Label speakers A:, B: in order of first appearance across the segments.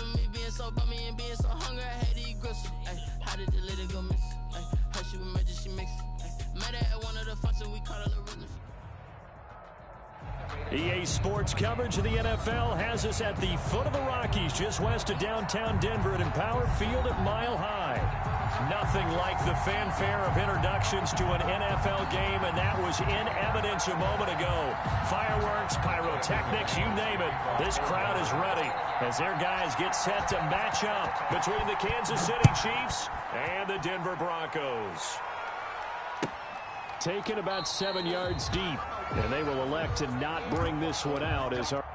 A: remember me being so bummy and being so hungry, I had to eat gristle. Ay, how did the lady go missing? Ay, how she was magic, she mixed. Met her at one of the functions, we caught her the rhythm.
B: EA Sports coverage of the NFL has us at the foot of the Rockies, just west of downtown Denver at Empower Field at Mile High. Nothing like the fanfare of introductions to an NFL game, and that was in evidence a moment ago. Fireworks, pyrotechnics, you name it. This crowd is ready as their guys get set to match up between the Kansas City Chiefs and the Denver Broncos. Taken about 7 yards deep, and they will elect to not bring this one out as our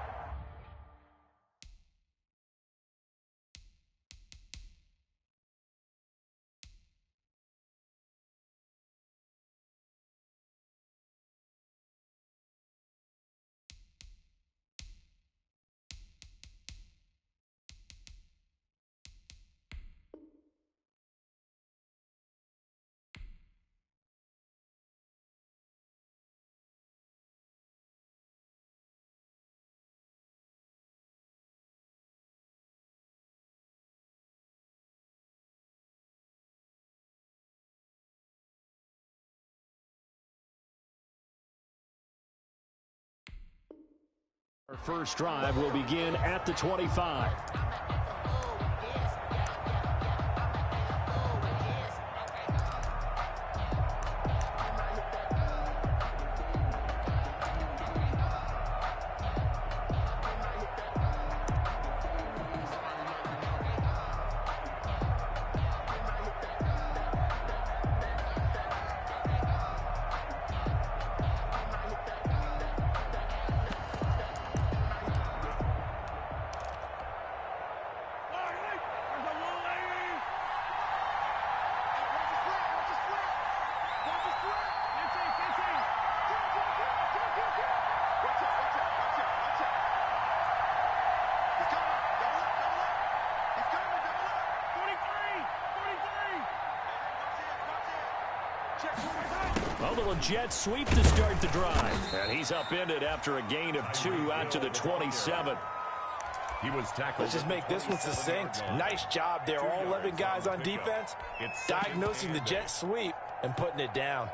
B: Our first drive will begin at the 25. A little jet sweep to start the drive. And he's upended after a gain of 2 out to the 27.
C: He was tackled.
D: Let's just make this one succinct. Nice job there. All 11 guys on defense diagnosing the jet sweep and putting it down.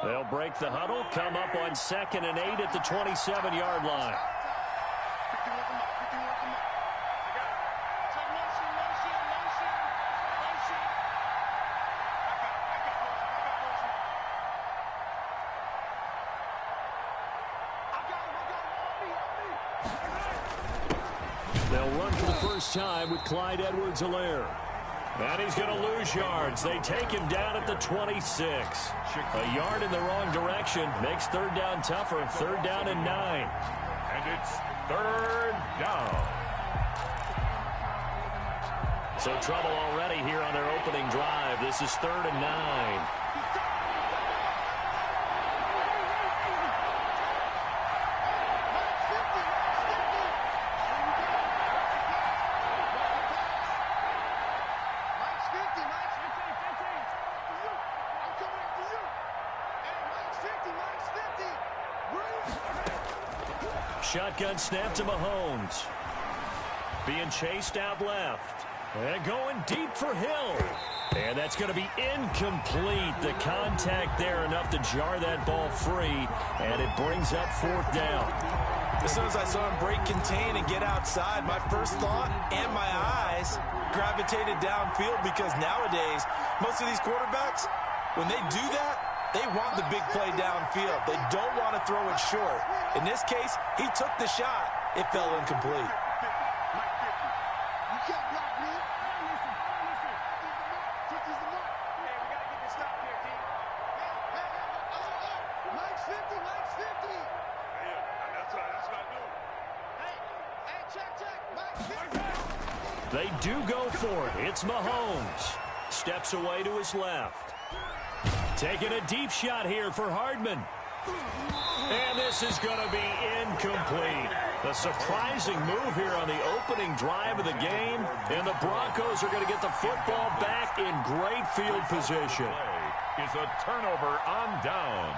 B: They'll break the huddle, come up on 2nd and 8 at the 27-yard line. They'll run for the first time with Clyde Edwards-Helaire. And he's going to lose yards. They take him down at the 26. A yard in the wrong direction makes third down tougher. 3rd down and 9.
C: And it's 3rd down.
B: So trouble already here on their opening drive. This is 3rd and 9. Shotgun snap to Mahomes. Being chased out left. And going deep for Hill. And that's going to be incomplete. The contact there enough to jar that ball free. And it brings up 4th down.
D: As soon as I saw him break contain and get outside, my first thought and my eyes gravitated downfield, because nowadays, most of these quarterbacks, when they do that, they want the big play downfield. They don't want to throw it short. In this case, he took the shot. It fell incomplete.
B: They do go for it. It's Mahomes. Steps away to his left. Taking a deep shot here for Hardman. And this is going to be incomplete. A surprising move here on the opening drive of the game. And the Broncos are going to get the football back in great field position.
C: Is a turnover on downs.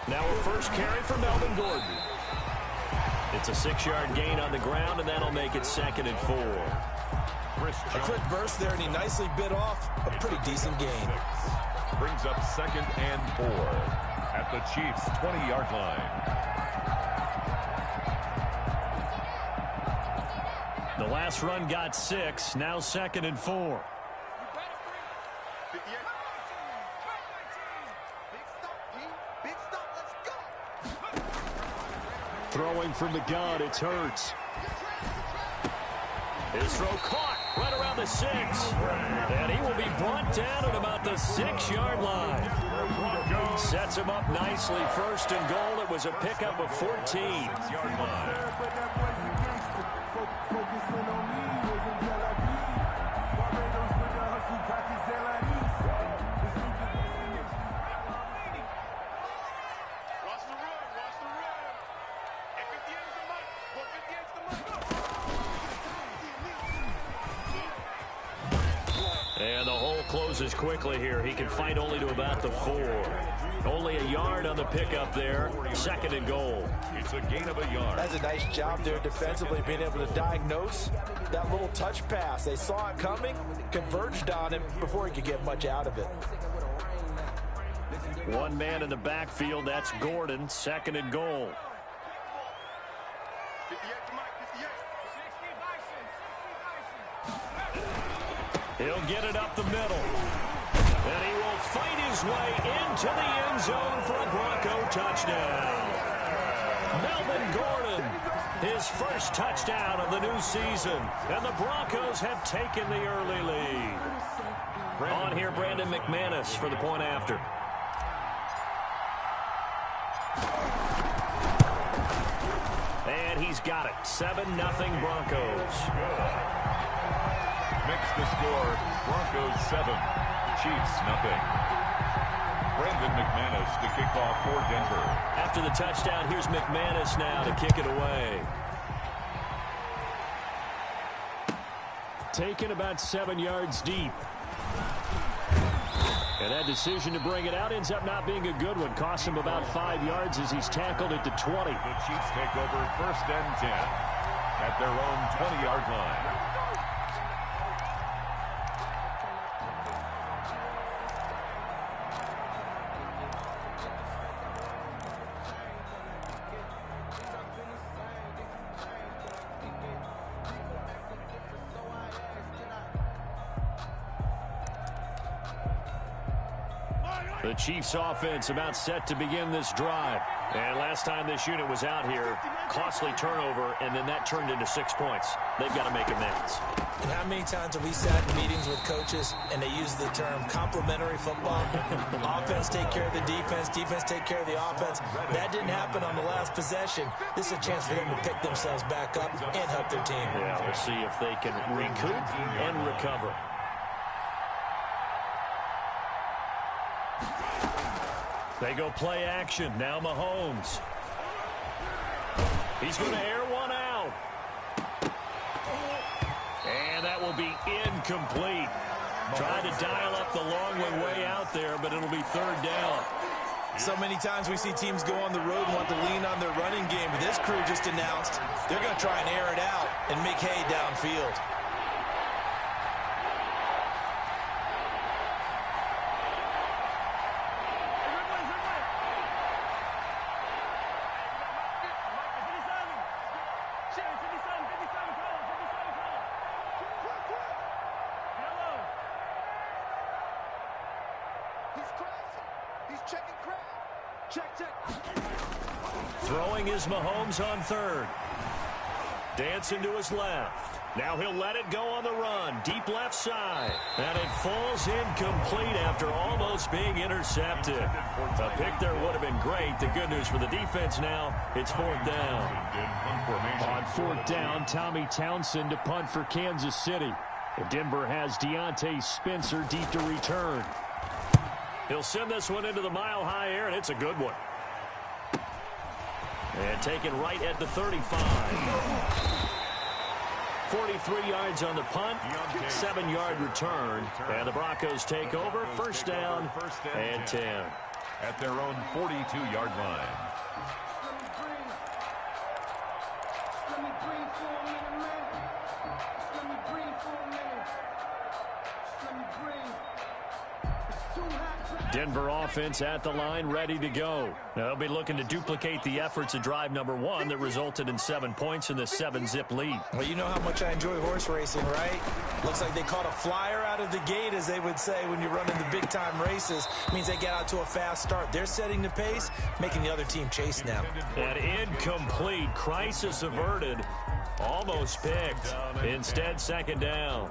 B: Now a first carry for Melvin Gordon. It's a 6-yard gain on the ground, and that'll make it 2nd and 4.
D: A quick burst there, and he nicely bit off a pretty decent gain.
C: Brings up 2nd and 4 at the Chiefs' 20-yard line.
B: The last run got 6, now 2nd and 4. Throwing from the gun, it's Hurts. His throw caught right around the 6. And he will be brought down at about the 6-yard line. Sets him up nicely. 1st and goal. It was a pickup of 14.
C: 6-yard line.
B: And the hole closes quickly here. He can fight only to about the 4. Only a yard on the pickup there. 2nd and goal.
C: It's a gain of a yard.
D: That's a nice job there defensively, being able to diagnose that little touch pass. They saw it coming, converged on it before he could get much out of it.
B: One man in the backfield. That's Gordon. 2nd and goal. He'll get it up the middle. And he will fight his way into the end zone for a Bronco touchdown. Melvin Gordon, his first touchdown of the new season. And the Broncos have taken the early lead. On here, Brandon McManus for the point after. And he's got it. 7-0 Broncos.
C: Makes the score Broncos 7, Chiefs 0. Brandon McManus to kick off for Denver.
B: After the touchdown, here's McManus now to kick it away. Taken about 7 yards deep. And that decision to bring it out ends up not being a good one. Cost him about 5 yards as he's tackled it to 20.
C: The Chiefs take over 1st and 10 at their own 20-yard line.
B: The Chiefs offense about set to begin this drive. And last time this unit was out here, costly turnover, and then that turned into 6 points. They've got to make amends.
D: And how many times have we sat in meetings with coaches and they use the term complementary football? Offense take care of the defense, defense take care of the offense. That didn't happen on the last possession. This is a chance for them to pick themselves back up and help their team.
B: Yeah, we'll see if they can recoup and recover. They go play action. Now Mahomes. He's going to air one out. And that will be incomplete. Tried to dial up the long way out there, but it'll be 3rd down.
D: So many times we see teams go on the road and want to lean on their running game. But this crew just announced they're going to try and air it out and make hay downfield.
B: Throwing is Mahomes on 3rd. Dancing to his left. Now he'll let it go on the run. Deep left side. And it falls incomplete after almost being intercepted. A pick there would have been great. The good news for the defense now, it's 4th down.
E: On 4th down, Tommy Townsend to punt for Kansas City. Denver has Deontay Spencer deep to return.
B: He'll send this one into the mile-high air, and it's a good one. And taken right at the 35. 43 yards on the punt, 7-yard return. And the Broncos take over, 1st down and 10.
C: At their own 42-yard line.
B: Denver offense at the line, ready to go. Now they'll be looking to duplicate the efforts of drive number 1 that resulted in 7 points in the 7-zip lead.
D: Well, you know how much I enjoy horse racing, right? Looks like they caught a flyer out of the gate, as they would say when you're running the big-time races. It means they get out to a fast start. They're setting the pace, making the other team chase now.
B: And incomplete. Crisis averted. Almost picked. Instead, 2nd down.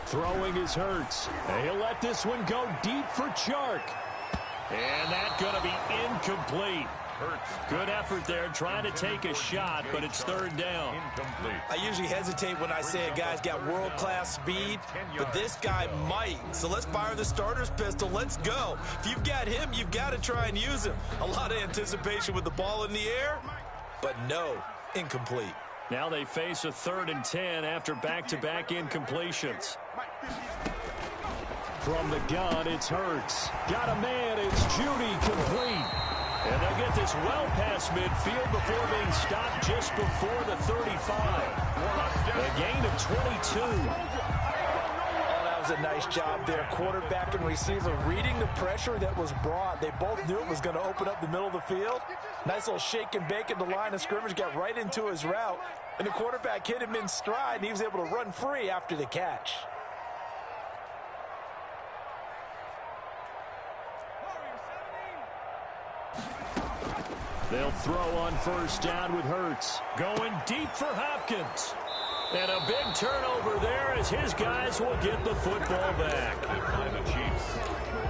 E: Throwing is Hurts. And he'll let this one go deep for Chark.
B: And that's going to be incomplete. Good effort there, trying to take a shot, but it's 3rd down.
C: Incomplete.
D: I usually hesitate when I say a guy's got world-class speed, but this guy might. So let's fire the starter's pistol. Let's go. If you've got him, you've got to try and use him. A lot of anticipation with the ball in the air, but no, incomplete.
B: Now they face a 3rd and 10 after back-to-back incompletions.
E: From the gun, it's Hurts. Got a man, it's Judy, complete.
B: And they'll get this well past midfield before being stopped just before the 35. A gain of 22.
D: That was a nice job there. Quarterback and receiver reading the pressure that was brought. They both knew it was going to open up the middle of the field. Nice little shake and bake at the line of scrimmage, got right into his route. And the quarterback hit him in stride, and he was able to run free after the catch.
E: They'll throw on 1st down with Hurts.
B: Going deep for Hopkins. And a big turnover there as his guys will get the football back.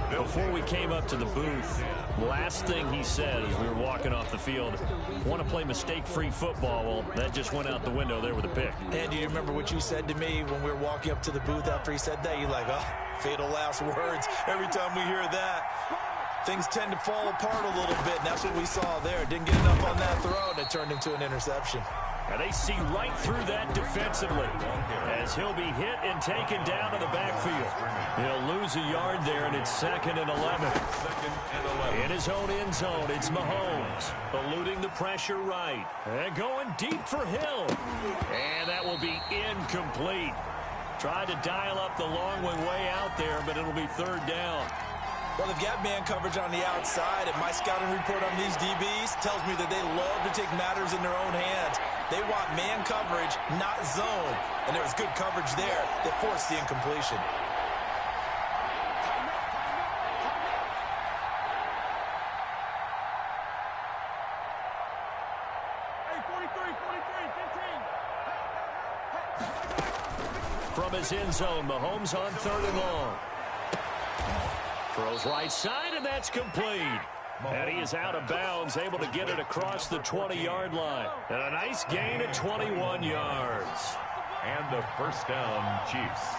B: Before we came up to the booth, last thing he said as we were walking off the field, want to play mistake-free football. Well, that just went out the window there with a pick.
D: And do you remember what you said to me when we were walking up to the booth after he said that? You're like, oh, fatal last words. Every time we hear that, things tend to fall apart a little bit, and that's what we saw there. Didn't get enough on that throw, and it turned into an interception.
B: And they see right through that defensively as he'll be hit and taken down to the backfield. He'll lose a yard there, and it's 2nd and 11. In his own end zone, it's Mahomes eluding the pressure right. And going deep for Hill. And that will be incomplete. Tried to dial up the long way out there, but it'll be 3rd down.
D: Well, they've got man coverage on the outside, and my scouting report on these DBs tells me that they love to take matters in their own hands. They want man coverage, not zone. And there was good coverage there that forced the incompletion.
B: From his end zone, Mahomes on 3rd and long. Throws right side, and that's complete. And he is out of bounds, able to get it across the 20-yard line. And a nice gain of 21 yards.
C: And the 1st down, Chiefs.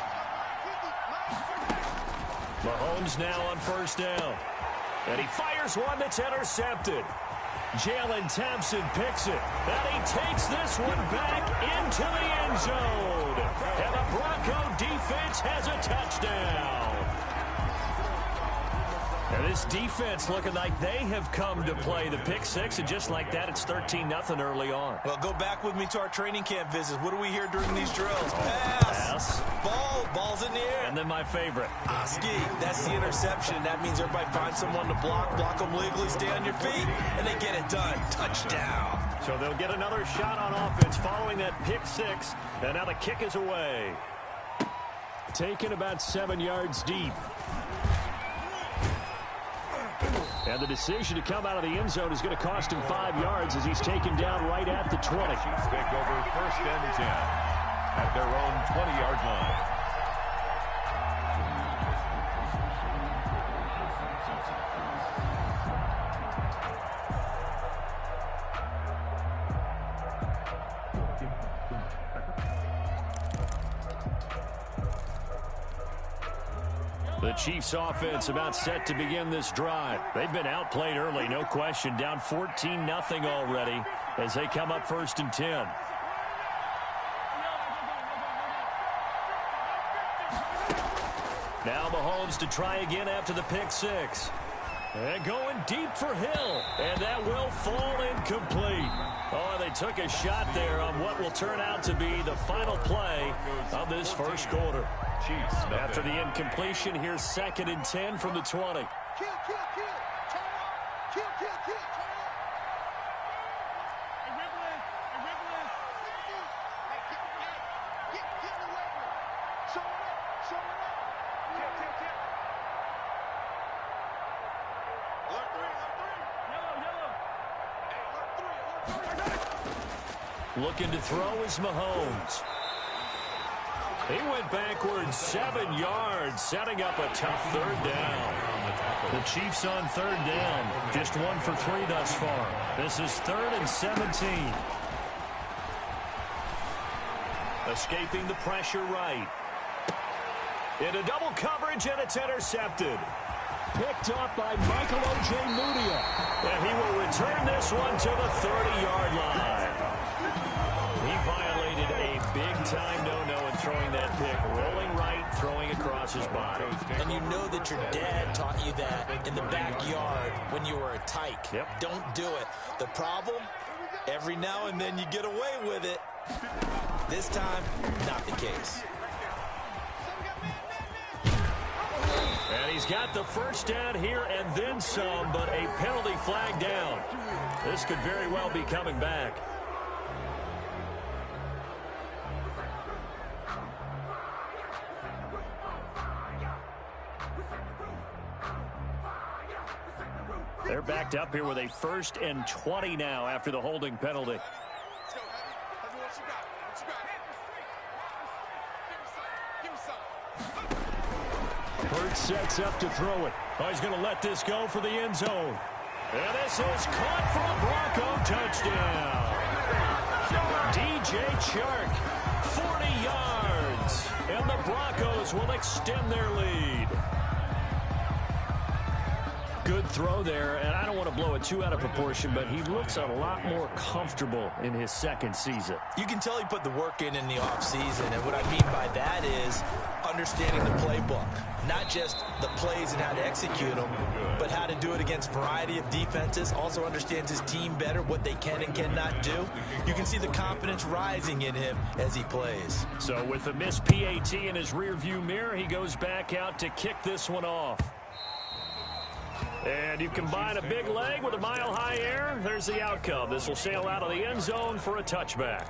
B: Mahomes now on 1st down. And he fires one that's intercepted. Jalen Thompson picks it. And he takes this one back into the end zone. And the Bronco defense has a touchdown. And this defense looking like they have come to play the pick six, and just like that, it's 13-0 early on.
D: Well, go back with me to our training camp visits. What do we hear during these drills? Pass. Ball's in the air.
B: And then my favorite.
D: Oski, that's the interception. That means everybody finds someone to block them legally, stay on your feet, and they get it done. Touchdown.
B: So they'll get another shot on offense following that pick six. And now the kick is away.
E: Taken about 7 yards deep. And the decision to come out of the end zone is going to cost him 5 yards as he's taken down right at the 20.
C: Chiefs take over 1st and 10 at their own 20-yard line.
B: The Chiefs offense about set to begin this drive. They've been outplayed early, no question. Down 14-0 already as they come up 1st and 10. Now Mahomes to try again after the pick six. And going deep for Hill. And that will fall incomplete. Oh, they took a shot there on what will turn out to be the final play of this first quarter.
C: Chiefs,
B: after the incompletion, here's 2nd and 10 from the 20. Looking to throw is Mahomes. He went backwards 7 yards, setting up a tough 3rd down. The Chiefs on 3rd down, just 1 for 3 thus far. This is 3rd and 17. Escaping the pressure right. Into double coverage, and it's intercepted.
E: Picked up by Michael Ojemudia.
B: And he will return this one to the 30-yard line. He violated a big-time no-no in throwing that pick. Rolling right, throwing across his body.
D: And you know that your dad taught you that in the backyard when you were a tyke.
B: Yep.
D: Don't do it. The problem, every now and then you get away with it. This time, not the case.
B: And he's got the first down here and then some, but a penalty flag down. This could very well be coming back. They're backed up here with a 1st and 20 now after the holding penalty. Hurts sets up to throw it. Oh, he's going to let this go for the end zone. And this is caught for a Bronco touchdown. DJ Chark, 40 yards. And the Broncos will extend their lead. Good throw there, and I don't want to blow it too out of proportion, but he looks a lot more comfortable in his 2nd season.
D: You can tell he put the work in the offseason, and what I mean by that is understanding the playbook. Not just the plays and how to execute them, but how to do it against a variety of defenses. Also understands his team better, what they can and cannot do. You can see the confidence rising in him as he plays.
B: So with the missed PAT in his rearview mirror, he goes back out to kick this one off. And you combine a big leg with a mile-high air, there's the outcome. This will sail out of the end zone for a touchback.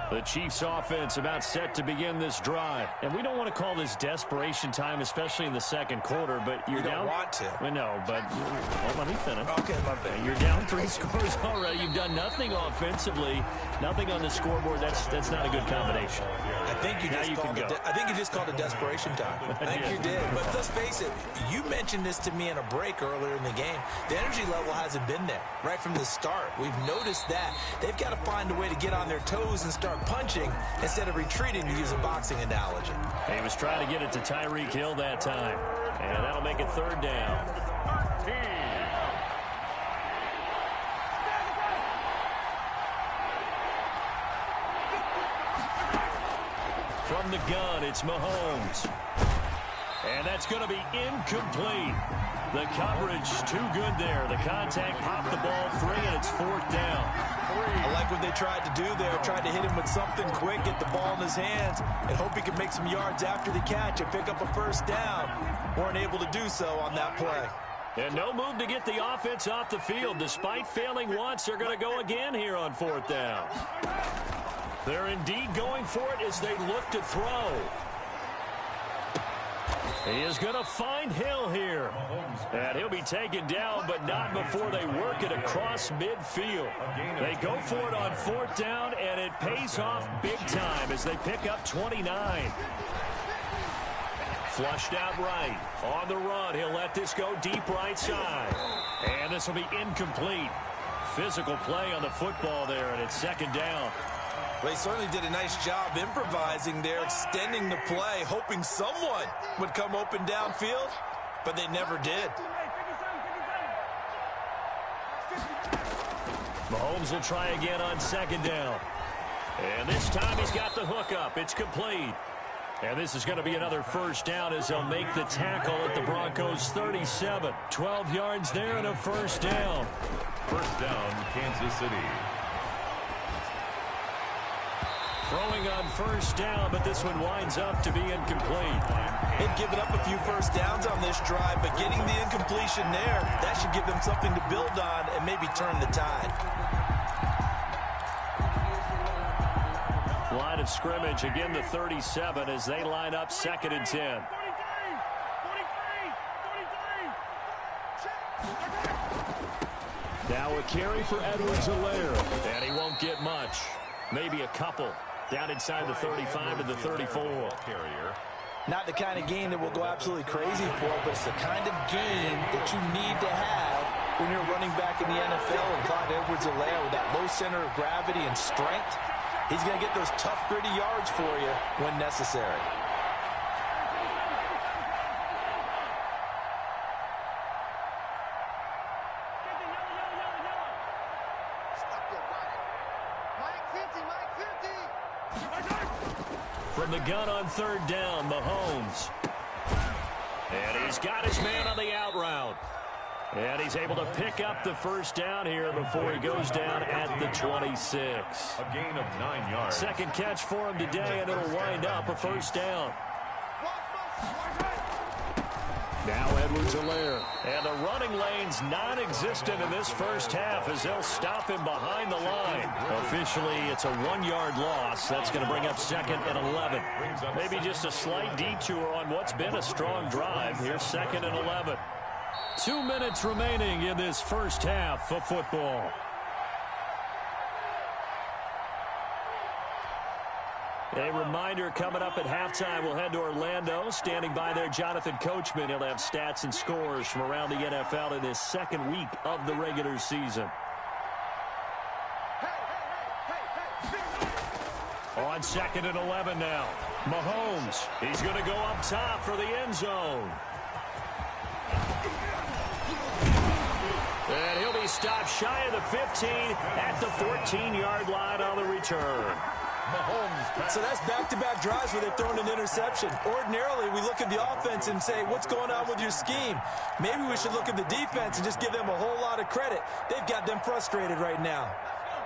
B: The Chiefs offense about set to begin this drive. And we don't want to call this desperation time, especially in the 2nd quarter, but you're down.
D: You don't want to.
B: I know, but let me finish.
D: Okay, my bad.
B: You're down 3 scores already. You've done nothing offensively, nothing on the scoreboard. That's not a good combination.
D: I think you just called it desperation time. I think you did. But let's face it, you mentioned this to me in a break earlier in the game. The energy level hasn't been there right from the start. We've noticed that. They've got to find a way to get on their toes and start punching instead of retreating, to use a boxing analogy.
B: He was trying to get it to Tyreek Hill that time. And that'll make it 3rd down. From the gun, it's Mahomes. And that's going to be incomplete. The coverage too good there. The contact popped the ball free, and it's 4th down.
D: I like what they tried to do there. Tried to hit him with something quick, get the ball in his hands, and hope he could make some yards after the catch and pick up a first down. Weren't able to do so on that play.
B: And no move to get the offense off the field. Despite failing once, they're going to go again here on 4th down. They're indeed going for it as they look to throw. He is going to find Hill here. And he'll be taken down, but not before they work it across midfield. They go for it on 4th down, and it pays off big time as they pick up 29. Flushed out right. On the run, he'll let this go deep right side. And this will be incomplete. Physical play on the football there, and it's 2nd down.
D: They certainly did a nice job improvising there, extending the play, hoping someone would come open downfield, but they never did.
B: Mahomes will try again on 2nd down. And this time he's got the hook up. It's complete. And this is going to be another first down as they'll make the tackle at the Broncos 37. 12 yards there and a first down.
C: First down, Kansas City.
B: Throwing on first down, but this one winds up to be incomplete.
D: They've given up a few first downs on this drive, but getting the incompletion there, that should give them something to build on and maybe turn the tide.
B: Line of scrimmage, again the 37 as they line up 2nd and 10. Now a carry for Edwards-Helaire, and he won't get much. Maybe a couple. Down inside the 35 to the 34.
C: Carrier.
D: Not the kind of game that will go absolutely crazy for, but it's the kind of game that you need to have when you're running back in the NFL. And Clyde Edwards-Helaire with that low center of gravity and strength, he's going to get those tough, gritty yards for you when necessary.
B: From the gun on 3rd down, Mahomes. And he's got his man on the out route. And he's able to pick up the first down here before he goes down at the 26.
C: A gain of 9 yards.
B: 2nd catch for him today, and it'll wind up a first down. Now Edwards-Helaire. And the running lane's non-existent in this first half as they'll stop him behind the line. Officially, it's a 1-yard loss. That's going to bring up 2nd and 11. Maybe just a slight detour on what's been a strong drive. Here's 2nd and 11. 2 minutes remaining in this first half of football. A reminder, coming up at halftime, we'll head to Orlando. Standing by there, Jonathan Coachman. He'll have stats and scores from around the NFL in this 2nd week of the regular season. On 2nd and 11 now. Mahomes, he's going to go up top for the end zone. And he'll be stopped shy of the 15 at the 14-yard line on the return.
C: Mahomes.
D: So that's back-to-back drives where they've thrown an interception. Ordinarily, we look at the offense and say, what's going on with your scheme? Maybe we should look at the defense and just give them a whole lot of credit. They've got them frustrated right now.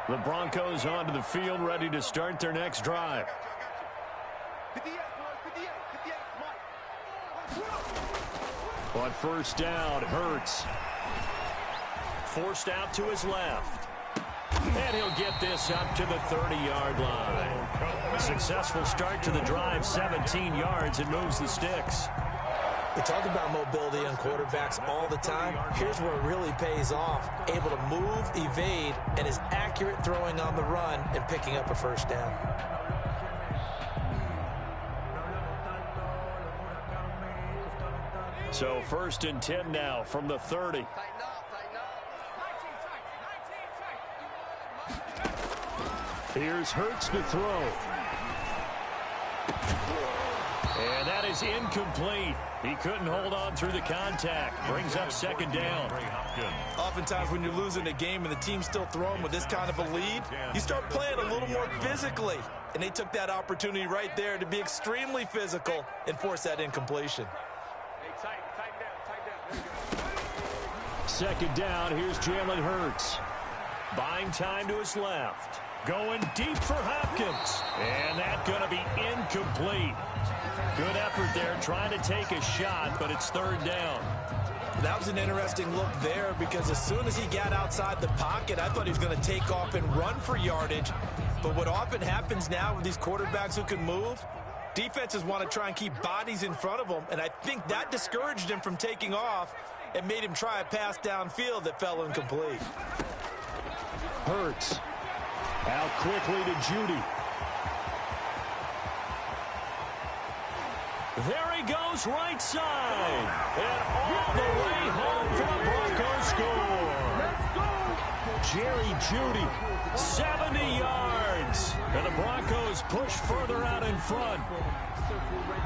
B: The Broncos onto the field, ready to start their next drive. On first down, Hurts. Forced out to his left. And he'll get this up to the 30-yard line. Successful start to the drive, 17 yards, and moves the sticks.
D: We talk about mobility on quarterbacks all the time. Here's where it really pays off. Able to move, evade, and is accurate throwing on the run and picking up a first down.
B: So 1st and 10 now from the 30. Here's Hurts to throw. And that is incomplete. He couldn't hold on through the contact. Brings up 2nd down.
D: Oftentimes when you're losing a game and the team's still throwing with this kind of a lead, you start playing a little more physically. And they took that opportunity right there to be extremely physical and force that incompletion.
B: Second down, here's Jalen Hurts. Buying time to his left. Going deep for Hopkins. And that's going to be incomplete. Good effort there trying to take a shot, but it's third down.
D: That was an interesting look there because as soon as he got outside the pocket, I thought he was going to take off and run for yardage. But what often happens now with these quarterbacks who can move, defenses want to try and keep bodies in front of them, and I think that discouraged him from taking off and made him try a pass downfield that fell incomplete.
E: Hurts. Out quickly to Judy.
B: There he goes, right side. And all the way home for the Broncos score.
F: Let's go.
B: Jerry Judy, 70 yards. And the Broncos push further out in front.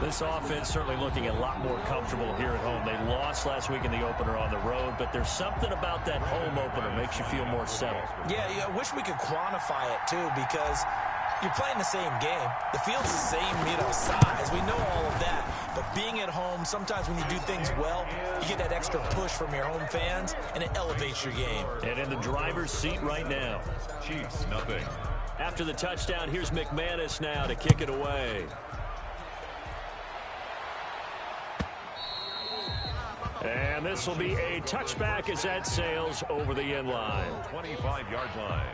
B: This offense certainly looking a lot more comfortable here at home. They lost last week in the opener on the road, but there's something about that home opener makes you feel more settled.
D: Yeah, I wish we could quantify it, too, because you're playing the same game. The field's the same, size. We know all of that. But being at home, sometimes when you do things well, you get that extra push from your home fans, and it elevates your game.
B: And in the driver's seat right now.
C: Chiefs, nothing.
B: After the touchdown, here's McManus now to kick it away. And this will be a touchback as that sails over the end line.
C: 25-yard line.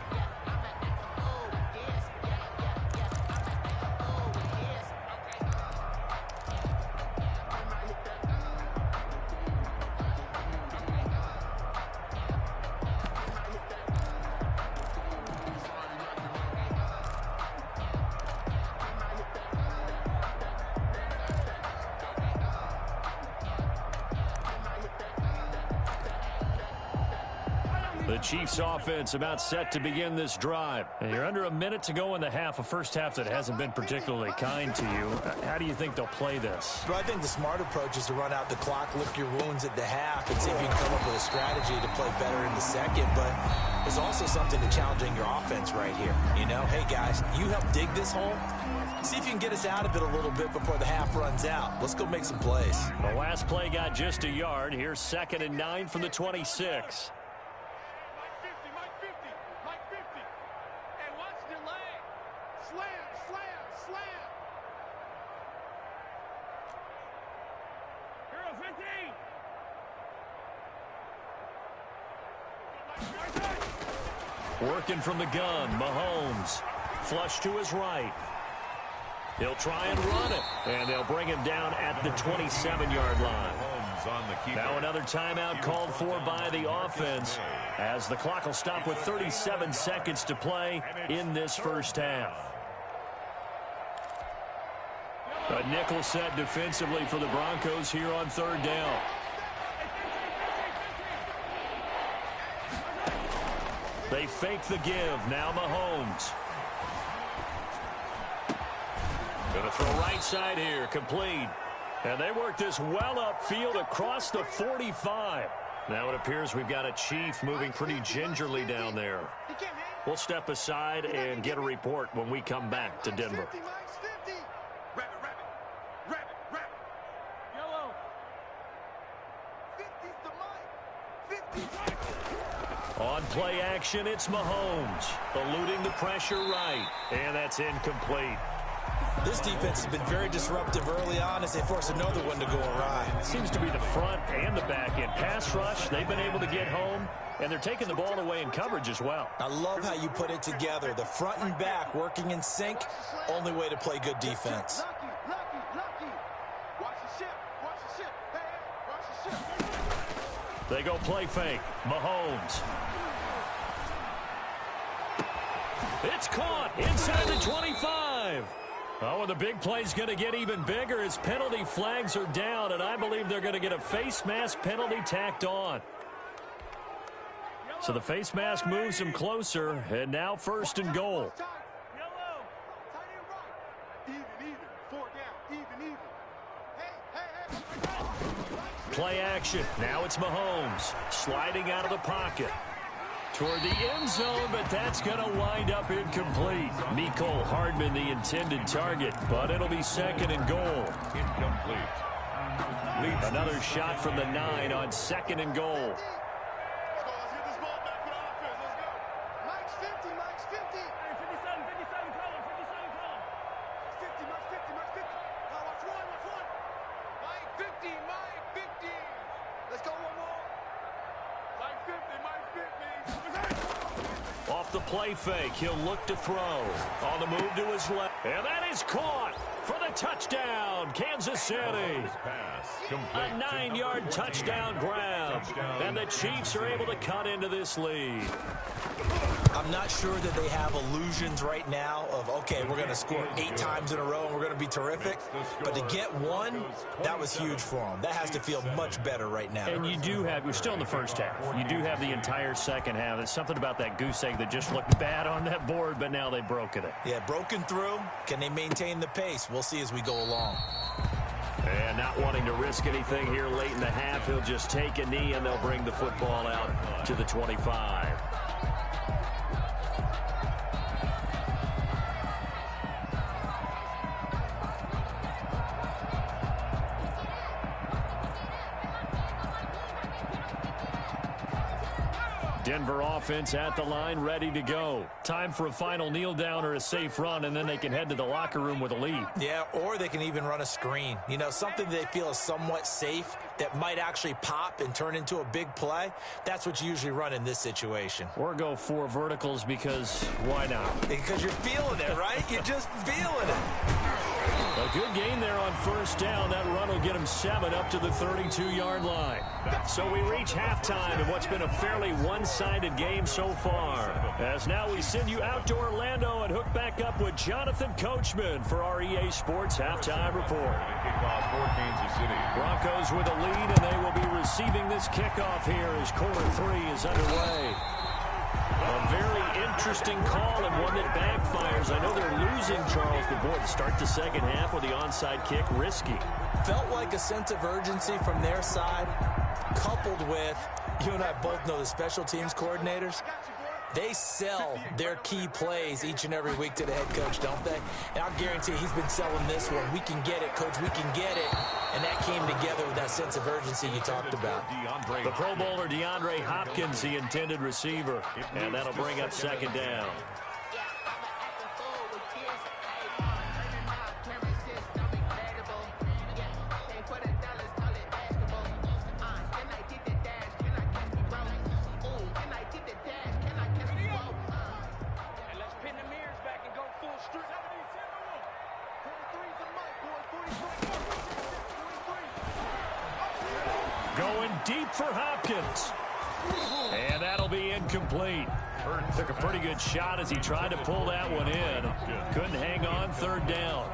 B: The Chiefs offense about set to begin this drive. And you're under a minute to go in the half, a first half that hasn't been particularly kind to you. How do you think they'll play this?
D: Well, I think the smart approach is to run out the clock, lick your wounds at the half, and see if you can come up with a strategy to play better in the second. But there's also something to challenging your offense right here. Hey, guys, you help dig this hole. See if you can get us out of it a little bit before the half runs out. Let's go make some plays.
B: The last play got just a yard. Here's 2nd and 9 from the 26. Working from the gun, Mahomes. Flush to his right. He'll try and run it. And they'll bring him down at the 27-yard line. Now another timeout called for by the offense as the clock will stop with 37 seconds to play in this first half. A nickel set defensively for the Broncos here on third down. They fake the give. Now Mahomes. Going to throw right side here. Complete. And they work this well upfield across the 45. Now it appears we've got a Chief moving pretty gingerly down there. We'll step aside and get a report when we come back to Denver. On play action, it's Mahomes. Eluding the pressure right. And that's incomplete.
D: This defense has been very disruptive early on as they force another one to go awry.
B: It seems to be the front and the back end. Pass rush, they've been able to get home, and they're taking the ball away in coverage as well.
D: I love how you put it together. The front and back working in sync, only way to play good defense.
B: They go play fake. Mahomes. It's caught inside the 25. Oh, and the big play's going to get even bigger as penalty flags are down, and I believe they're going to get a face mask penalty tacked on. So the face mask moves him closer, and now 1st and goal. Play action. Now it's Mahomes sliding out of the pocket toward the end zone, but that's going to wind up incomplete. Mecole Hardman, the intended target, but it'll be 2nd and goal.
C: Incomplete.
B: Another shot from the 9 on 2nd and goal. the play fake. He'll look to throw. On the move to his left. And that is caught for the touchdown, Kansas City. A 9-yard touchdown grab. And the Chiefs are able to cut into this lead.
D: I'm not sure that they have illusions right now of, okay, we're going to score 8 times in a row and we're going to be terrific. But to get one, that was huge for them. That has to feel much better right now.
B: And you do have, we're still in the first half. You do have the entire second half. There's something about that goose egg that just looked bad on that board, but now they've broken it.
D: Yeah, broken through. Can they maintain the pace? We'll see as we go along.
B: And not wanting to risk anything here late in the half, he'll just take a knee and they'll bring the football out to the 25. Denver offense at the line, ready to go. Time for a final kneel down or a safe run, and then they can head to the locker room with a lead.
D: Yeah, or they can even run a screen. You know, something they feel is somewhat safe that might actually pop and turn into a big play. That's what you usually run in this situation.
B: Or go 4 verticals because why not?
D: Because you're feeling it, right? You're just feeling it.
B: A good gain there on first down. That run will get him 7 up to the 32-yard line. So we reach halftime in what's been a fairly one-sided game so far. As now we send you out to Orlando and hook back up with Jonathan Coachman for our EA Sports Halftime Report. Broncos with a lead, and they will be receiving this kickoff here as quarter 3 is underway. A very interesting call and one that backfires. I know they're losing, Charles, but boy, to start the second half with the onside kick, risky.
D: Felt like a sense of urgency from their side, coupled with, you and I both know the special teams coordinators. They sell their key plays each and every week to the head coach, don't they? And I'll guarantee he's been selling this one. We can get it, coach. We can get it. And that came together with that sense of urgency you talked about.
B: The Pro Bowler DeAndre Hopkins, the intended receiver. And that'll bring up second down. Going deep for Hopkins. And that'll be incomplete. Took a pretty good shot as he tried to pull that one in. Couldn't hang on, third down.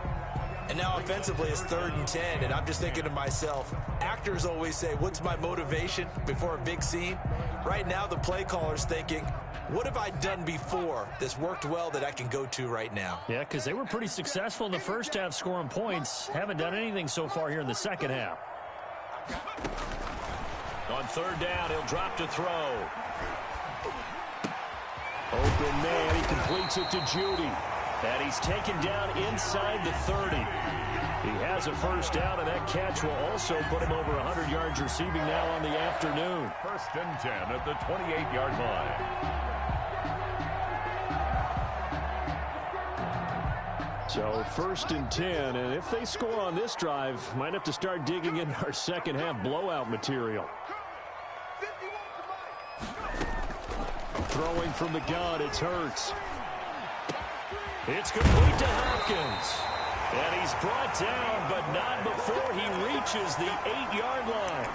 D: And now offensively it's 3rd and 10, and I'm just thinking to myself, actors always say, what's my motivation before a big scene? Right now the play caller's thinking, what have I done before that's worked well that I can go to right now?
B: Yeah, because they were pretty successful in the first half scoring points. Haven't done anything so far here in the second half. On third down, he'll drop to throw. Open man, he completes it to Judy. And he's taken down inside the 30. He has a first down, and that catch will also put him over 100 yards receiving now on the afternoon.
C: 1st and 10 at the 28-yard line.
E: So 1st and 10, and if they score on this drive, might have to start digging in our second half blowout material. Throwing from the gun, it's Hurts.
B: It's complete to Hopkins. And he's brought down, but not before he reaches the 8-yard line.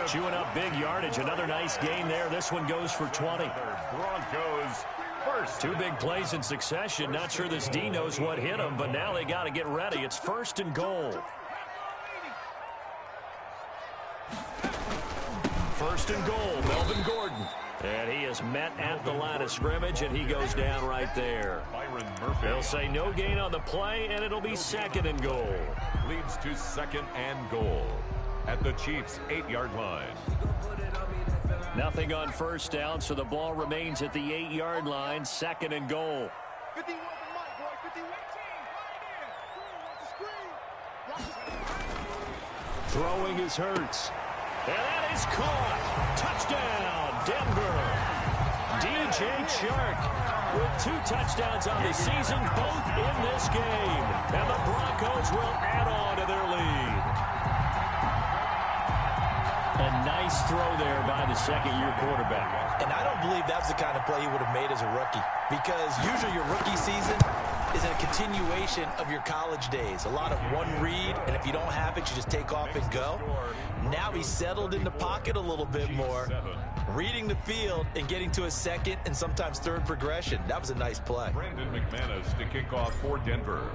B: Chewing up big yardage. Another nice gain there. This one goes for 20.
C: Broncos first.
B: 2 big plays in succession. Not sure this D knows what hit him, but now they got to get ready. It's 1st and goal. 1st and goal, Melvin Gordon. And he is met at the line of scrimmage, and he goes down right there. They'll say no gain on the play, and it'll be 2nd and goal.
C: Leads to 2nd and goal at the Chiefs' 8-yard line.
B: Nothing on first down, so the ball remains at the 8-yard line, 2nd and goal.
E: Throwing is Hurts.
B: And that is caught. Touchdown, Denver. DJ Chark with 2 touchdowns on the season, both in this game. And the Broncos will add on to their lead. A nice throw there by the second-year quarterback.
D: And I don't believe that's the kind of play he would have made as a rookie. because usually your rookie season is a continuation of your college days. A lot of one read, and if you don't have it, you just take off and go. Now he's settled in the pocket a little bit more, reading the field and getting to a second and sometimes third progression. That was a nice play.
C: Brandon McManus to kick off for Denver.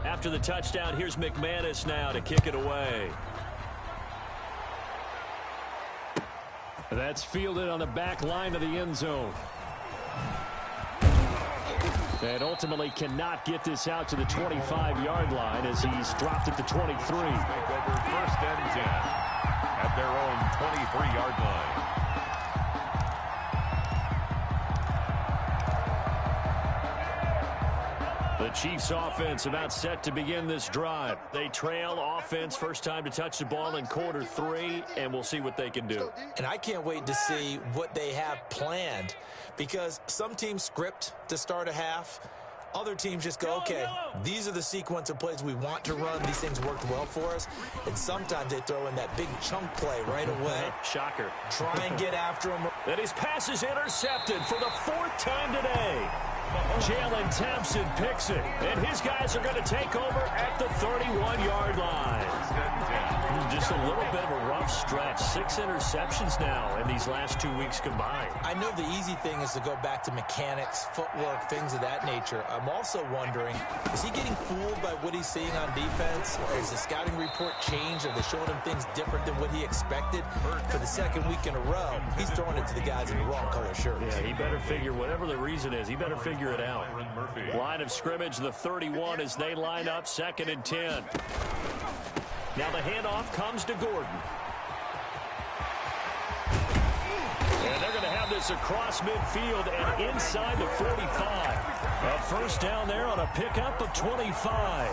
B: After the touchdown, here's McManus now to kick it away.
E: That's fielded on the back line of the end zone. And ultimately cannot get this out to the 25-yard line as he's dropped at the 23.
C: Take over 1st and 10 at their own 23-yard line.
B: The Chiefs offense about set to begin this drive. They trail offense, first time to touch the ball in quarter 3, and we'll see what they can do.
D: And I can't wait to see what they have planned, because some teams script to start a half. Other teams just go, okay, these are the sequence of plays we want to run. These things worked well for us. And sometimes they throw in that big chunk play right away.
B: Shocker.
D: Try and get after him.
B: And his pass is intercepted for the 4th time today. Jalen Thompson picks it, and his guys are going to take over at the 31-yard line. Just a little bit of a rough stretch. 6 interceptions now in these last 2 weeks combined.
D: I know the easy thing is to go back to mechanics, footwork, things of that nature. I'm also wondering, is he getting fooled by what he's seeing on defense? Or is the scouting report changed? Are they showing him things different than what he expected? For the 2nd week in a row, he's throwing it to the guys in the wrong color shirts.
B: Yeah, he better figure, whatever the reason is, he better figure it out. Line of scrimmage, the 31 as they line up, 2nd and 10. Now the handoff comes to Gordon. And they're going to have this across midfield and inside the 45. A first down there on a pickup of 25.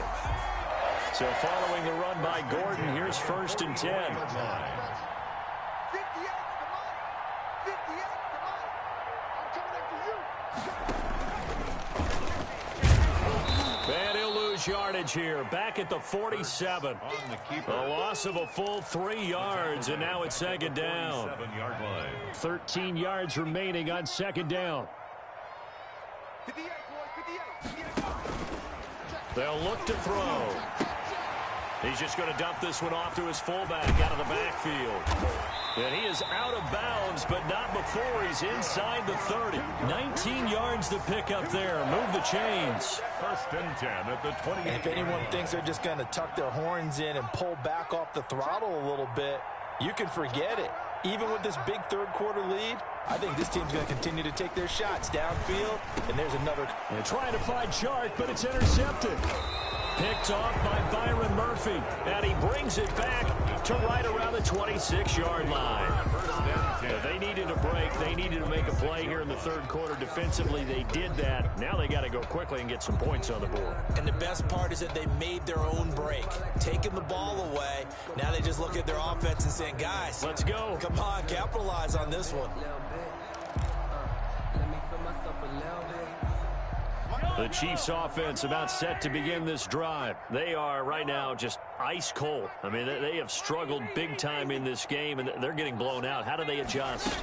B: So following the run by Gordon, here's 1st and 10.
F: 58, come on. 58, come on. I'm coming after you.
B: And he'll lose yardage here. Back at the 47. A loss of a full 3 yards, and now it's 2nd down.
C: 7-yard line.
E: 13 yards remaining on 2nd down.
F: 58, boy, 58.
B: They'll look to throw. He's just going to dump this one off to his fullback out of the backfield. And he is out of bounds, but not before he's inside the 30. 19 yards to pick up there. Move the chains.
C: 1st and 10 at the 20.
D: And if anyone thinks they're just going to tuck their horns in and pull back off the throttle a little bit, you can forget it. Even with this big 3rd quarter lead, I think this team's going to continue to take their shots downfield. And there's another.
B: They're trying to find Chark, but it's intercepted. Picked off by Byron Murphy. And he brings it back to right around the 26-yard line. If they needed a break, they needed to make a play here in the 3rd quarter. Defensively, they did that. Now they got to go quickly and get some points on the board.
D: And the best part is that they made their own break, taking the ball away. Now they just look at their offense and saying, guys,
B: let's go.
D: Come on, capitalize on this one.
B: The Chiefs offense about set to begin this drive. They are right now just ice cold. I mean, they have struggled big time in this game, and they're getting blown out. How do they adjust?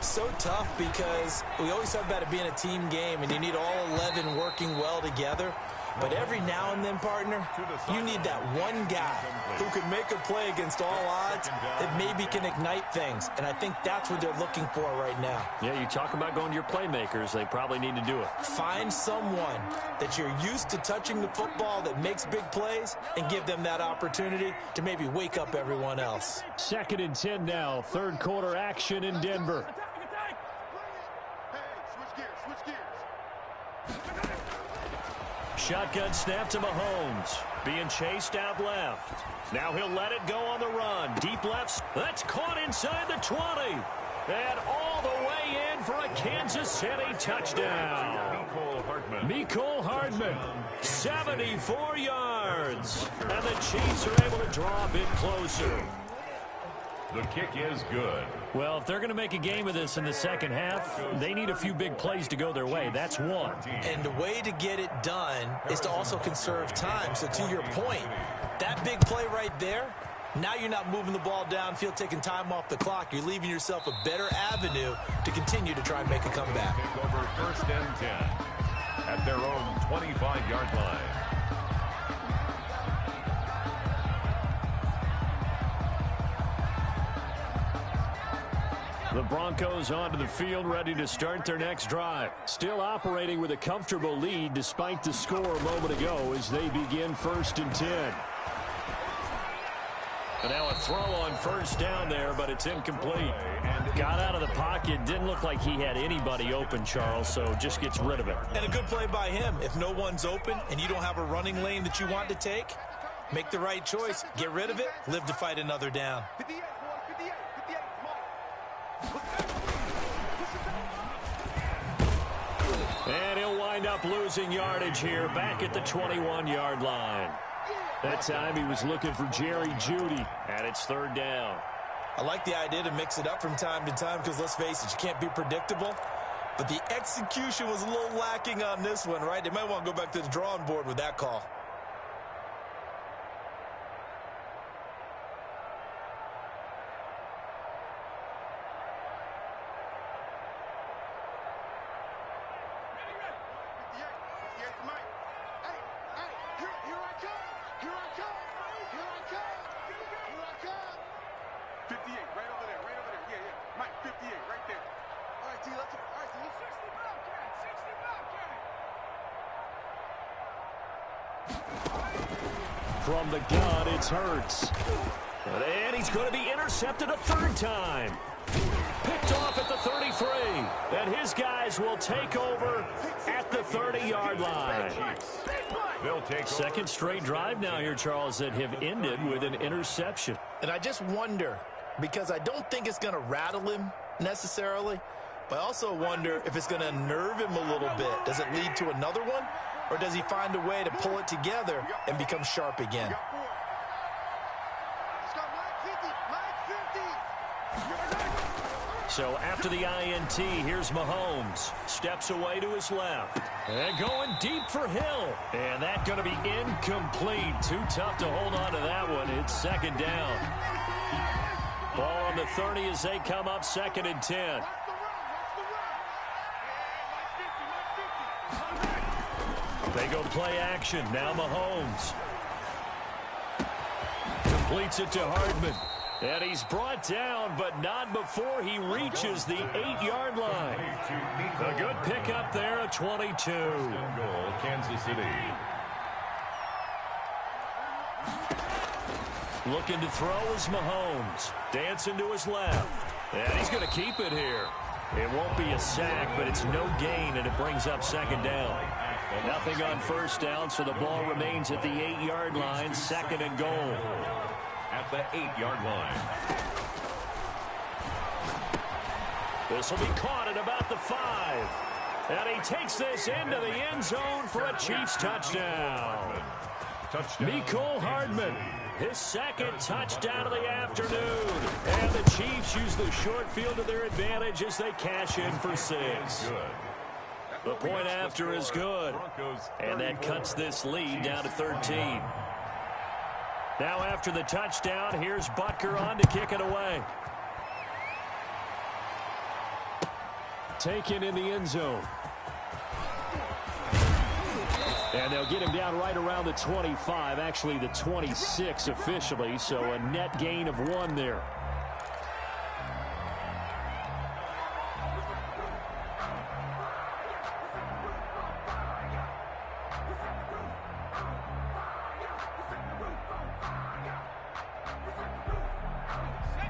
D: So tough, because we always talk about it being a team game, and you need all 11 working well together. But every now and then, partner, you need that one guy who can make a play against all odds that maybe can ignite things. And I think that's what they're looking for right now.
B: Yeah, you talk about going to your playmakers. They probably need to do it.
D: Find someone that you're used to touching the football that makes big plays and give them that opportunity to maybe wake up everyone else.
E: 2nd and 10 now. 3rd quarter action in Denver.
B: Shotgun snap to Mahomes. Being chased out left. Now he'll let it go on the run. Deep left. That's caught inside the 20. And all the way in for a Kansas City touchdown. Mecole Hardman. 74 yards. And the Chiefs are able to draw a bit closer.
C: The kick is good.
B: Well, if they're going to make a game of this in the 2nd half, they need a few big plays to go their way. That's one.
D: And the way to get it done is to also conserve time. So to your point, that big play right there, Now you're not moving the ball downfield, taking time off the clock. You're leaving yourself a better avenue to continue to try and make a comeback.
C: Take over 1st and 10 at their own 25-yard line.
E: The Broncos onto the field, ready to start their next drive. Still operating with a comfortable lead despite the score a moment ago as they begin 1st and 10. And now a throw on 1st down there, but it's incomplete. Got out of the pocket. Didn't look like he had anybody open, Charles, so just gets rid of it.
D: And a good play by him. If no one's open and you don't have a running lane that you want to take, make the right choice. Get rid of it. Live to fight another down.
F: 58, boy. 58. 58. Come on.
E: And he'll wind up losing yardage here back at the 21-yard line. That time he was looking for Jerry Jeudy, and it's 3rd down.
D: I like the idea to mix it up from time to time because, let's face it, you can't be predictable. But the execution was a little lacking on this one, right? They might want to go back to the drawing board with that call.
E: From the gun, it's Hurts. And he's going to be intercepted a 3rd time. Picked off at the 33. And his guys will take over at the 30-yard line.
C: They'll take
E: 2nd straight drive now here, Charles, that have ended with an interception.
D: And I just wonder, because I don't think it's going to rattle him necessarily, but I also wonder if it's going to nerve him a little bit. Does it lead to another one? Or does he find a way to pull it together and become sharp again?
F: Let's go. Mike 50.
E: So after the INT, here's Mahomes. Steps away to his left. And going deep for Hill. And that's going to be incomplete. Too tough to hold on to that one. It's 2nd down. Ball on the 30 as they come up 2nd and 10. They go play action. Now Mahomes. Completes it to Hardman. And he's brought down, but not before he reaches the 8-yard line. A good pickup there at 22.
C: goal, Kansas City.
E: Looking to throw is Mahomes. Dancing to his left. And he's going to keep it here. It won't be a sack, but it's no gain, and it brings up 2nd down. Nothing on 1st down, so the ball remains at the 8-yard line, 2nd and goal.
C: At the 8-yard line.
E: This will be caught at about the 5. And he takes this into the end zone for a Chiefs touchdown. Mecole Hardman, his 2nd touchdown of the afternoon. And the Chiefs use the short field to their advantage as they cash in for 6. The point after is good. And that cuts this lead down to 13. Now after the touchdown, here's Butker on to kick it away. Taken in the end zone. And they'll get him down right around the 25, actually the 26 officially, so a net gain of 1 there.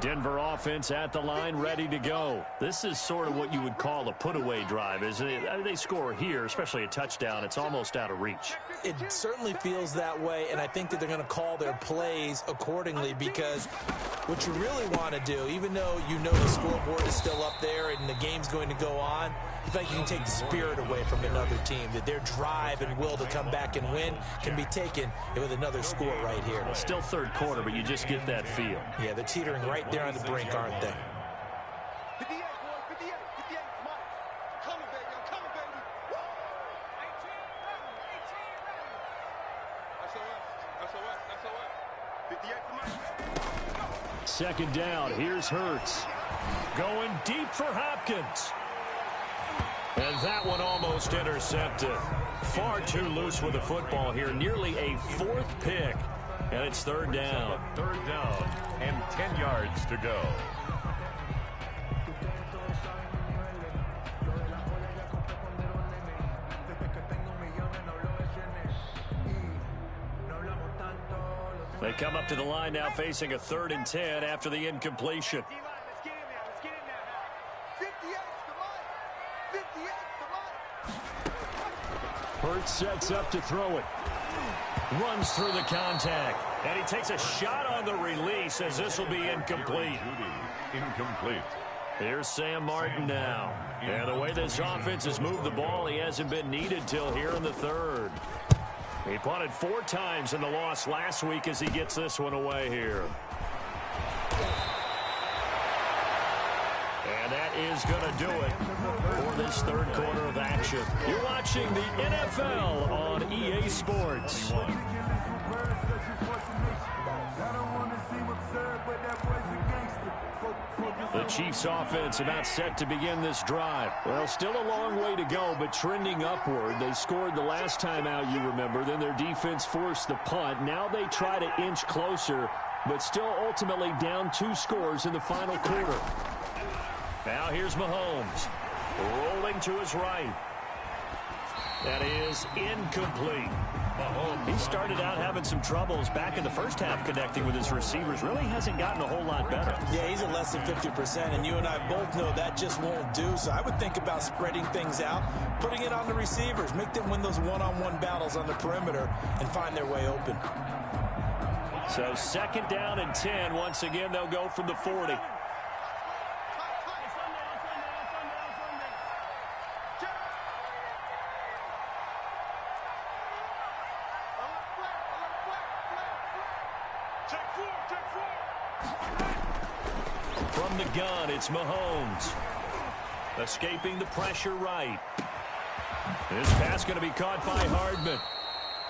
E: Denver offense at the line, ready to go. This is sort of what you would call a put-away drive, isn't it? I mean, they score here, especially a touchdown. It's almost out of reach.
D: It certainly feels that way, and I think that they're going to call their plays accordingly because what you really want to do, even though you know the scoreboard is still up there and the game's going to go on, you think you can take the spirit away from another team, that their drive and will to come back and win can be taken with another score right here.
E: Well, still 3rd quarter, but you just get that feel.
D: Yeah, they're teetering right there on the brink, aren't they?
F: 58, boy. 58. 58. Come on. I'm coming, baby. I'm coming, baby. Woo! 18 ready. 18 ready. SOS. SOS. SOS.
E: Second down, here's Hurts. Going deep for Hopkins. And that one almost intercepted. Far too loose with the football here. Nearly a fourth pick. And it's third down.
C: Third down and 10 yards to go.
E: They come up to the line now facing a 3rd and 10 after the incompletion. Hurts sets up to throw it. Runs through the contact. And he takes a shot on the release as this will be incomplete.
C: Incomplete.
E: Here's Sam Martin now. And the way this offense has moved the ball, he hasn't been needed till here in the 3rd. He punted 4 times in the loss last week as he gets this one away here. And that is going to do it for this 3rd quarter of action. You're watching the NFL on EA Sports. The Chiefs offense about set to begin this drive. Well, still a long way to go, but trending upward. They scored the last time out, you remember. Then their defense forced the punt. Now they try to inch closer, but still ultimately down 2 scores in the final quarter. Now here's Mahomes. Rolling to his right. That is incomplete. He started out having some troubles back in the first half connecting with his receivers. Really hasn't gotten a whole lot better.
D: Yeah, he's at less than 50%, and you and I both know that just won't do. So I would think about spreading things out, putting it on the receivers, make them win those one-on-one battles on the perimeter and find their way open.
E: So 2nd down and 10. Once again, they'll go from the 40. From the gun, it's Mahomes. Escaping the pressure right. This pass going to be caught by Hardman.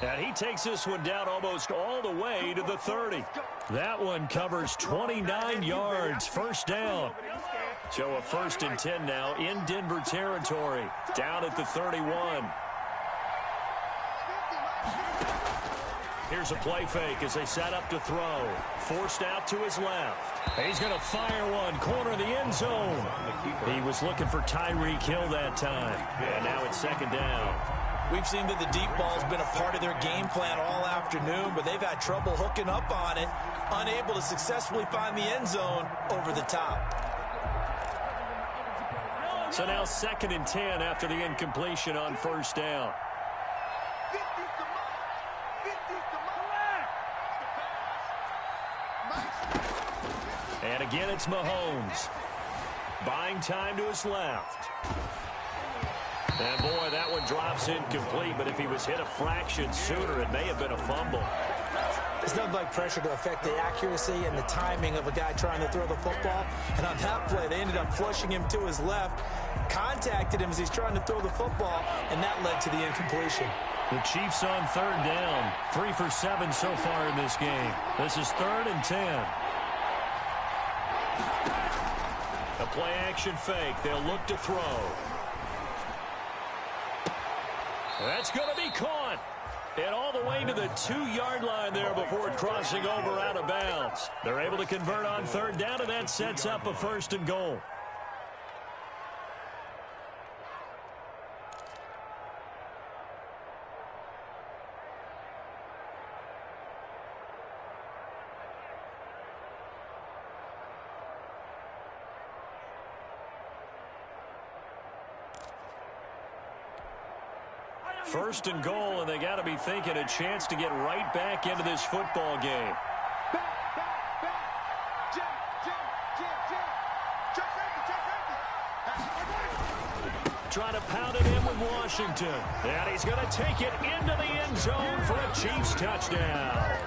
E: And he takes this one down almost all the way to the 30. That one covers 29 yards. First down. So a 1st and 10 now in Denver territory. Down at the 31. Here's a play fake as they set up to throw. Forced out to his left. He's going to fire one. Corner of the end zone. He was looking for Tyreek Hill that time. And now it's 2nd down.
D: We've seen that the deep ball's been a part of their game plan all afternoon, but they've had trouble hooking up on it, unable to successfully find the end zone over the top.
E: So now 2nd and 10 after the incompletion on 1st down. And again, it's Mahomes. Buying time to his left. And boy, that one drops incomplete, but if he was hit a fraction sooner, it may have been a fumble.
D: There's nothing like pressure to affect the accuracy and the timing of a guy trying to throw the football. And on that play, they ended up flushing him to his left, contacted him as he's trying to throw the football, and that led to the incompletion.
E: The Chiefs on 3rd down. 3 for 7 so far in this game. This is 3rd and 10. A play-action fake. They'll look to throw. That's going to be caught. And all the way to the 2-yard line there before crossing over out of bounds. They're able to convert on 3rd down, and that sets up a 1st and goal. First and goal, and they got to be thinking a chance to get right back into this football game. Trying to pound it in with Washington. And he's going to take it into the end zone for a Chiefs touchdown.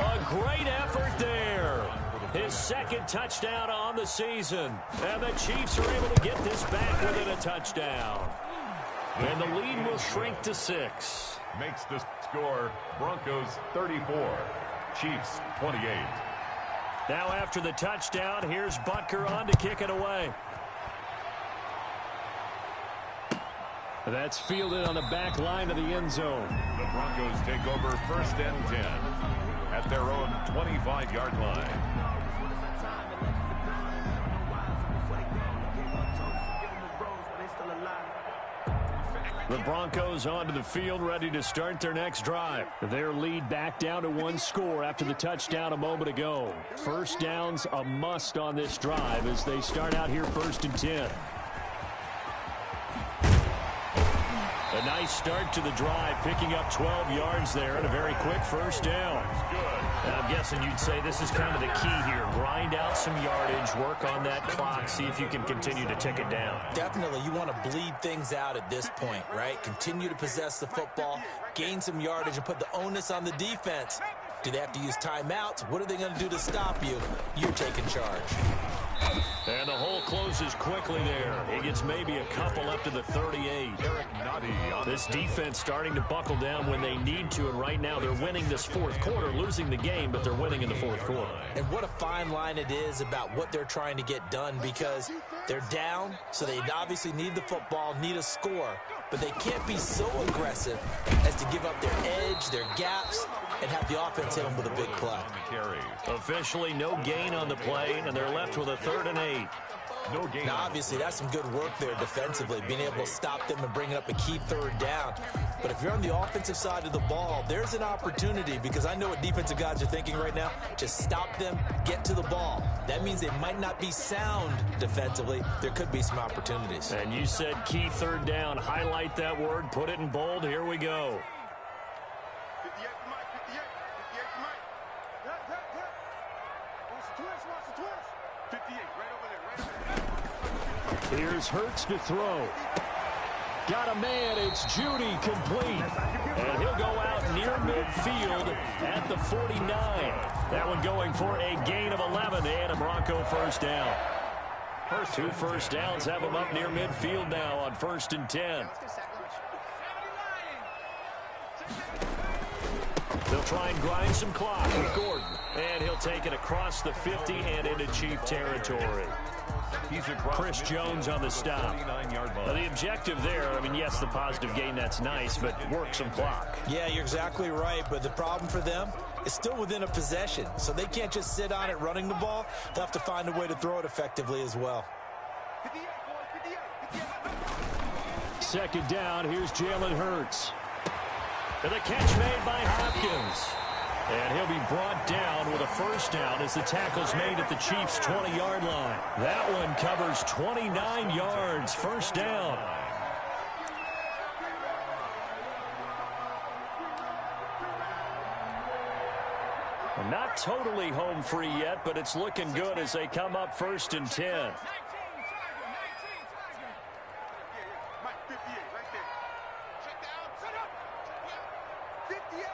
E: A great effort there. His 2nd touchdown on the season. And the Chiefs are able to get this back within a touchdown. And the lead will shrink to 6.
C: Makes the score Broncos 34, Chiefs 28.
E: Now after the touchdown, here's Butker on to kick it away. That's fielded on the back line of the end zone.
C: The Broncos take over 1st and 10 at their own 25-yard line.
E: The Broncos onto the field, ready to start their next drive. Their lead back down to 1 score after the touchdown a moment ago. First down's a must on this drive as they start out here 1st and 10. A nice start to the drive, picking up 12 yards there and a very quick first down. And I'm guessing you'd say this is kind of the key here. Grind out some yardage, work on that clock, see if you can continue to tick it down.
D: Definitely, you want to bleed things out at this point, right? Continue to possess the football, gain some yardage, and put the onus on the defense. Do they have to use timeouts? What are they going to do to stop you? You're taking charge.
E: And the hole closes quickly there. He gets maybe a couple up to the 38. This defense starting to buckle down when they need to, and right now they're winning this 4th quarter, losing the game, but they're winning in the 4th quarter.
D: And what a fine line it is about what they're trying to get done, because they're down, so they obviously need the football, need a score, but they can't be so aggressive as to give up their edge, their gaps, and have the offense hit them with a big play.
E: Officially no gain on the play, and they're left with a 3rd and 8.
C: No gain.
D: Now, obviously, that's some good work there defensively, being able to stop them and bring up a key 3rd down. But if you're on the offensive side of the ball, there's an opportunity, because I know what defensive guys are thinking right now. Just stop them, get to the ball. That means they might not be sound defensively. There could be some opportunities.
E: And you said key 3rd down. Highlight that word, put it in bold. Here we go.
F: 58 for Mike, 58 for Mike. Watch the twist, watch the twist. 58, right over there, right over there.
E: Here's Hurts to throw. Got a man, it's Judy, complete. And he'll go out near midfield at the 49. That one going for a gain of 11 and a Bronco first down. 2 first downs have him up near midfield now on 1st and 10. They'll try and grind some clock with Gordon. And he'll take it across the 50 and into Chief territory. Chris Jones on the stop. The objective there, I mean, yes, the positive gain, that's nice, but work some clock.
D: Yeah, you're exactly right, but the problem for them is still within a possession, so they can't just sit on it running the ball. They'll have to find a way to throw it effectively as well.
F: 58, boys, 58.
E: 2nd down, here's Jalen Hurts. And the catch made by Hopkins. And he'll be brought down with a first down as the tackle's made at the Chiefs' 20-yard line. That one covers 29 yards, first down. Not totally home free yet, but it's looking good as they come up 1st and 10.
F: Mike, 58, right there. Check down, set up. 58,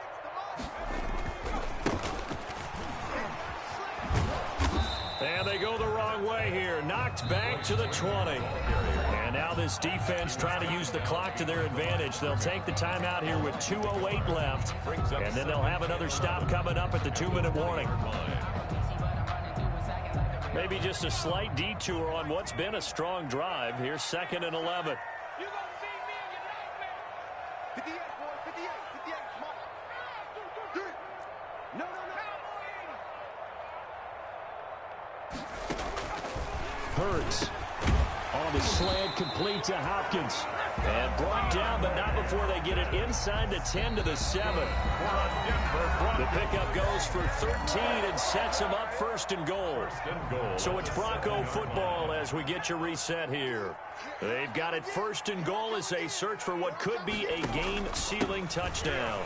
E: And they go the wrong way here. Knocked back to the 20. And now this defense trying to use the clock to their advantage. They'll take the timeout here with 2:08 left. And then they'll have another stop coming up at the 2-minute warning. Maybe just a slight detour on what's been a strong drive. Here's 2nd and 11.
F: You gonna see me and you like me. 58, boys, 58, 58, Mike. Dude. No.
E: Hurts on the slant, complete to Hopkins. And brought down, but not before they get it inside the 10 to the 7. The pickup goes for 13 and sets them up 1st and goal. So it's Bronco football as we get your reset here. They've got it 1st and goal as they search for what could be a game-sealing touchdown.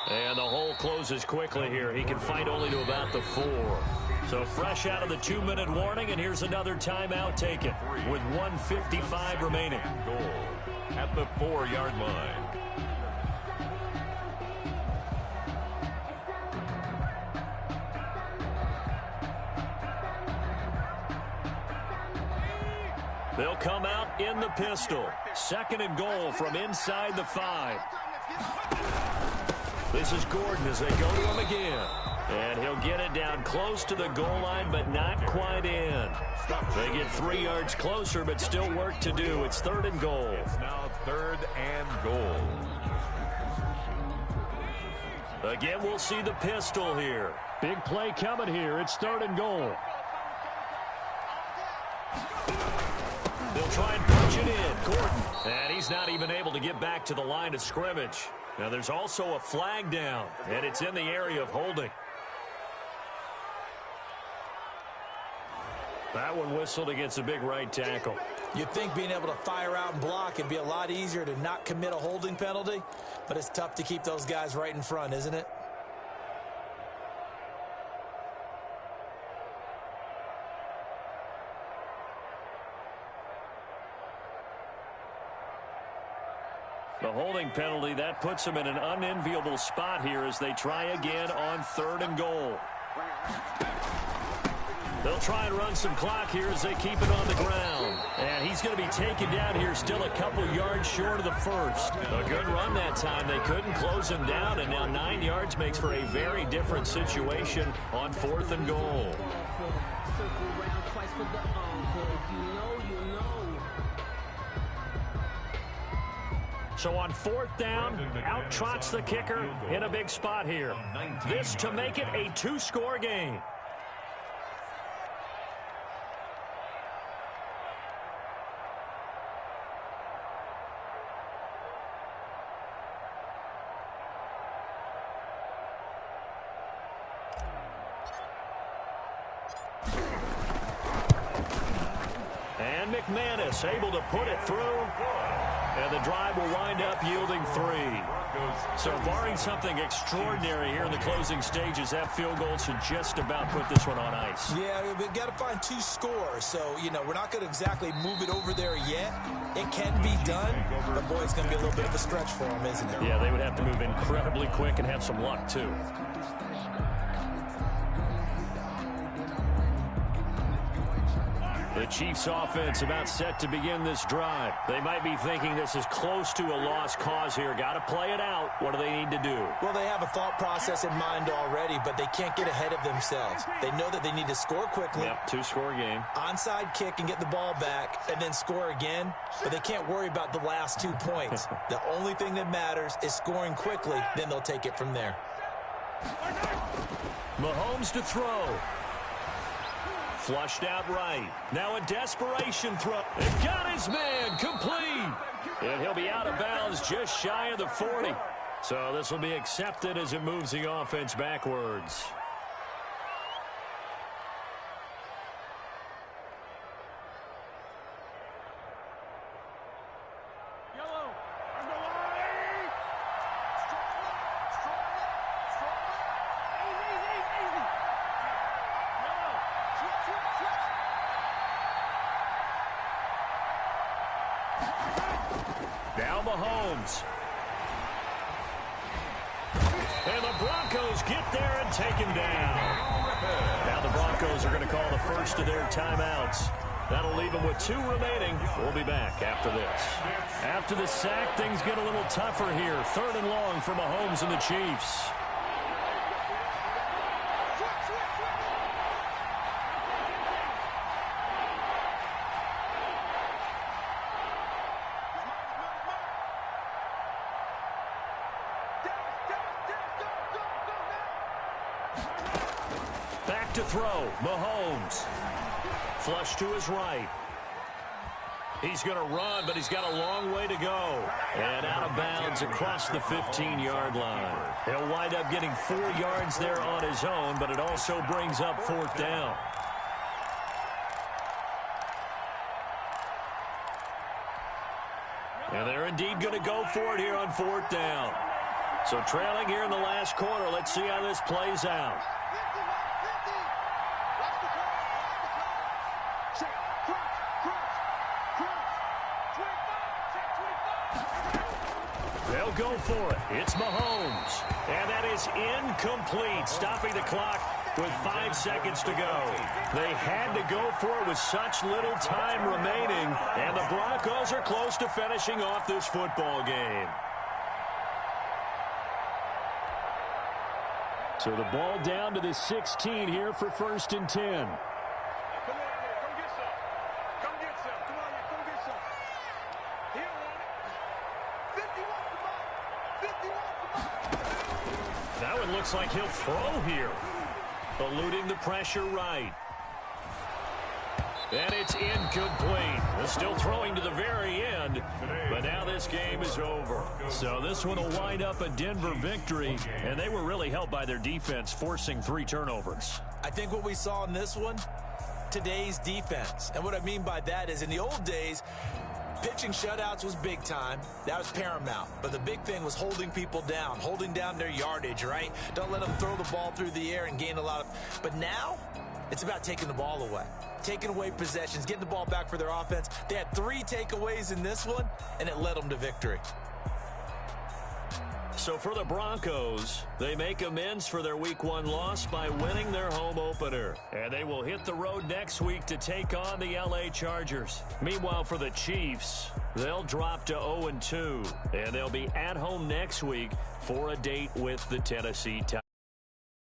E: And the hole closes quickly here. He can fight only to about the 4. So fresh out of the 2-minute warning, and here's another timeout taken with 1:55 remaining.
C: Goal at the 4-yard line.
E: They'll come out in the pistol. 2nd and goal from inside the 5. This is Gordon as they go to him again. And he'll get it down close to the goal line, but not quite in. They get 3 yards closer, but still work to do. It's 3rd and goal.
C: It's now 3rd and goal.
E: Again, we'll see the pistol here.
B: Big play coming here. It's 3rd and goal.
E: They'll try and punch it in. Gordon. And he's not even able to get back to the line of scrimmage. Now, there's also a flag down, and it's in the area of holding. That one whistled against a big right tackle.
D: You'd think being able to fire out and block would be a lot easier to not commit a holding penalty, but it's tough to keep those guys right in front, isn't it?
E: The holding penalty, that puts them in an unenviable spot here as they try again on 3rd and goal. They'll try and run some clock here as they keep it on the ground. And he's going to be taken down here, still a couple yards short of the first. A good run that time. They couldn't close him down, and now 9 yards makes for a very different situation on 4th and goal. So on 4th down, out trots the kicker in a big spot here. This to make it a 2-score game. And McManus able to put it through. And the drive will wind up yielding 3. So barring something extraordinary here in the closing stages, that field goal should just about put this one on ice.
D: Yeah, we've got to find 2 scores. So, we're not going to exactly move it over there yet. It can be done, but boy, it's going to be a little bit of a stretch for them, isn't it?
E: Yeah, they would have to move incredibly quick and have some luck, too. The Chiefs offense about set to begin this drive. They might be thinking this is close to a lost cause here. Got to play it out. What do they need to do?
D: Well, they have a thought process in mind already, but they can't get ahead of themselves. They know that they need to score quickly.
E: Yep, 2-score game.
D: Onside kick and get the ball back and then score again, but they can't worry about the last 2 points. The only thing that matters is scoring quickly, then they'll take it from there.
E: Mahomes to throw. Flushed out right. Now a desperation throw. And got his man complete. And he'll be out of bounds just shy of the 40. So this will be accepted as it moves the offense backwards. Now Mahomes. And the Broncos get there and take him down. Now the Broncos are going to call the first of their timeouts. That'll leave them with 2 remaining. We'll be back after this. After the sack, things get a little tougher here. 3rd and long for Mahomes and the Chiefs. Back to throw. Mahomes. Flush to his right. He's going to run, but he's got a long way to go. And out of bounds across the 15-yard line. He'll wind up getting 4 yards there on his own, but it also brings up 4th down. And they're indeed going to go for it here on 4th down. So trailing here in the last quarter, let's see how this plays out. They'll go for it. It's Mahomes. And that is incomplete, stopping the clock with 5 seconds to go. They had to go for it with such little time remaining, and the Broncos are close to finishing off this football game. So the ball down to the 16 here for 1st and 10.
F: Come on, man. Come get some. Come get some. Come on, man. Come get some. He don't want it. 50 wants the ball. 50 wants the ball.
E: That one looks like he'll throw here. Eluding the pressure right. And it's incomplete. They're still throwing to the very end, but now this game is over. So this one will wind up a Denver victory, and they were really helped by their defense, forcing 3 turnovers.
D: I think what we saw in this one, today's defense. And what I mean by that is in the old days, pitching shutouts was big time. That was paramount. But the big thing was holding people down, holding down their yardage, right? Don't let them throw the ball through the air and gain a lot of... But now, it's about taking the ball away. Taking away possessions, getting the ball back for their offense. They had 3 takeaways in this one, and it led them to victory.
E: So for the Broncos, they make amends for their Week 1 loss by winning their home opener. And they will hit the road next week to take on the LA Chargers. Meanwhile, for the Chiefs, they'll drop to 0-2. And they'll be at home next week for a date with the Tennessee Titans.